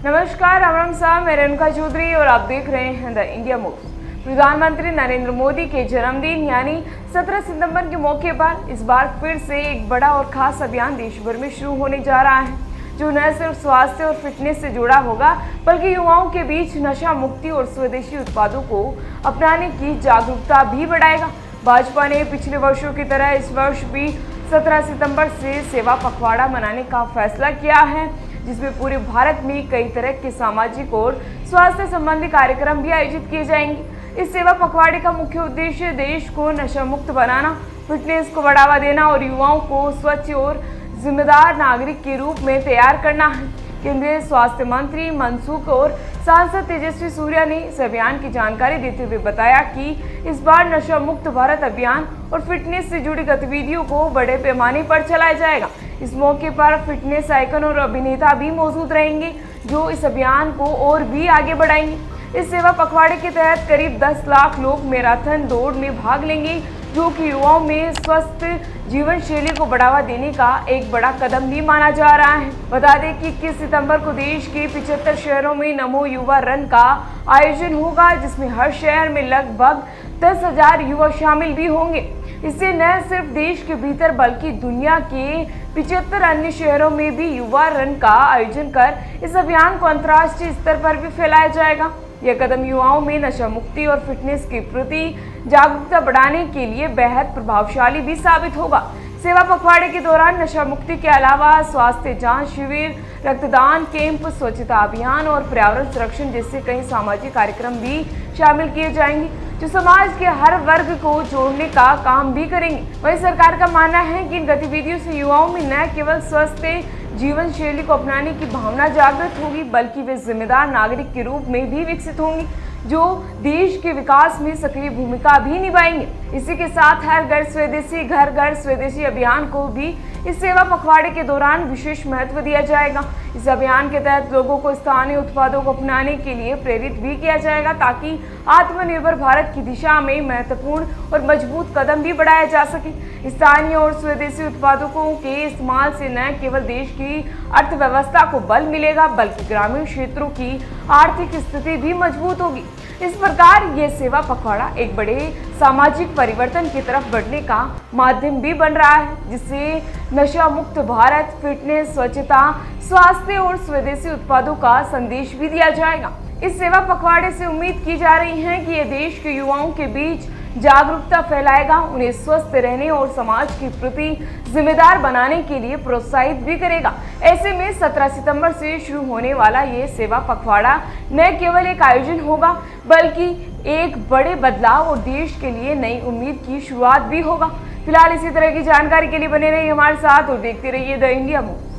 नमस्कार, राम साहब, मैं रेणुका चौधरी और आप देख रहे हैं द इंडिया मूव्स। प्रधानमंत्री नरेंद्र मोदी के जन्मदिन यानी 17 सितंबर के मौके पर इस बार फिर से एक बड़ा और खास अभियान देश भर में शुरू होने जा रहा है, जो न सिर्फ स्वास्थ्य और फिटनेस से जुड़ा होगा बल्कि युवाओं के बीच नशा मुक्ति और स्वदेशी उत्पादों को अपनाने की जागरूकता भी बढ़ाएगा। भाजपा ने पिछले वर्षों की तरह इस वर्ष भी 17 सितंबर से सेवा पखवाड़ा मनाने का फैसला किया है, जिसमें पूरे भारत में कई तरह के सामाजिक और स्वास्थ्य संबंधी कार्यक्रम भी आयोजित किए जाएंगे। इस सेवा पखवाड़े का मुख्य उद्देश्य देश को नशा मुक्त बनाना, फिटनेस को बढ़ावा देना और युवाओं को स्वच्छ और जिम्मेदार नागरिक के रूप में तैयार करना है। केंद्रीय स्वास्थ्य मंत्री मनसुख और सांसद तेजस्वी सूर्या ने इस अभियान की जानकारी देते हुए बताया कि इस बार नशा मुक्त भारत अभियान और फिटनेस से जुड़ी गतिविधियों को बड़े पैमाने पर चलाया जाएगा। इस मौके पर फिटनेस आइकन और अभिनेता भी मौजूद रहेंगे, जो इस अभियान को और भी आगे बढ़ाएंगे। इस सेवा पखवाड़े के तहत करीब 10 लाख लोग मैराथन दौड़ में भाग लेंगे, जो कि युवाओं में स्वस्थ जीवन शैली को बढ़ावा देने का एक बड़ा कदम भी माना जा रहा है। बता दें कि 21 सितंबर को देश के 75 शहरों में नमो युवा रन का आयोजन होगा, जिसमें हर शहर में लगभग 10,000 युवा शामिल भी होंगे। इससे न सिर्फ देश के भीतर बल्कि दुनिया के 75 अन्य शहरों में भी युवा रन का आयोजन कर इस अभियान को अंतर्राष्ट्रीय स्तर पर भी फैलाया जाएगा। यह कदम युवाओं में नशा मुक्ति और फिटनेस के प्रति जागरूकता बढ़ाने के लिए बेहद प्रभावशाली भी साबित होगा। सेवा पखवाड़े के दौरान नशा मुक्ति के अलावा स्वास्थ्य जांच शिविर, रक्तदान कैंप, स्वच्छता अभियान और पर्यावरण संरक्षण जैसे कई सामाजिक कार्यक्रम भी शामिल किए जाएंगे, जो समाज के हर वर्ग को जोड़ने का काम भी करेंगे। वहीं सरकार का मानना है कि इन गतिविधियों से युवाओं में न केवल स्वस्थ जीवन शैली को अपनाने की भावना जागृत होगी, बल्कि वे जिम्मेदार नागरिक के रूप में भी विकसित होंगे, जो देश के विकास में सक्रिय भूमिका भी निभाएंगे। इसी के साथ हर घर स्वदेशी घर घर स्वदेशी अभियान को भी इस सेवा पखवाड़े के दौरान विशेष महत्व दिया जाएगा। इस अभियान के तहत लोगों को स्थानीय उत्पादों को अपनाने के लिए प्रेरित भी किया जाएगा, ताकि आत्मनिर्भर भारत की दिशा में महत्वपूर्ण और मजबूत कदम भी बढ़ाया जा सके। स्थानीय और स्वदेशी उत्पादों के इस्तेमाल से न केवल देश की अर्थव्यवस्था को बल मिलेगा, बल्कि ग्रामीण क्षेत्रों की आर्थिक स्थिति भी मजबूत होगी। इस प्रकार ये सेवा पखवाड़ा एक बड़े सामाजिक परिवर्तन की तरफ बढ़ने का माध्यम भी बन रहा है, जिससे नशा मुक्त भारत, फिटनेस, स्वच्छता, स्वास्थ्य और स्वदेशी उत्पादों का संदेश भी दिया जाएगा। इस सेवा पखवाड़े से उम्मीद की जा रही है कि यह देश के युवाओं के बीच जागरूकता फैलाएगा, उन्हें स्वस्थ रहने और समाज के प्रति जिम्मेदार बनाने के लिए प्रोत्साहित भी करेगा। ऐसे में 17 सितंबर से शुरू होने वाला ये सेवा पखवाड़ा न केवल एक आयोजन होगा, बल्कि एक बड़े बदलाव और देश के लिए नई उम्मीद की शुरुआत भी होगा। फिलहाल इसी तरह की जानकारी के लिए बने रहिए हमारे साथ और देखते रहिए द इंडिया मूव्स।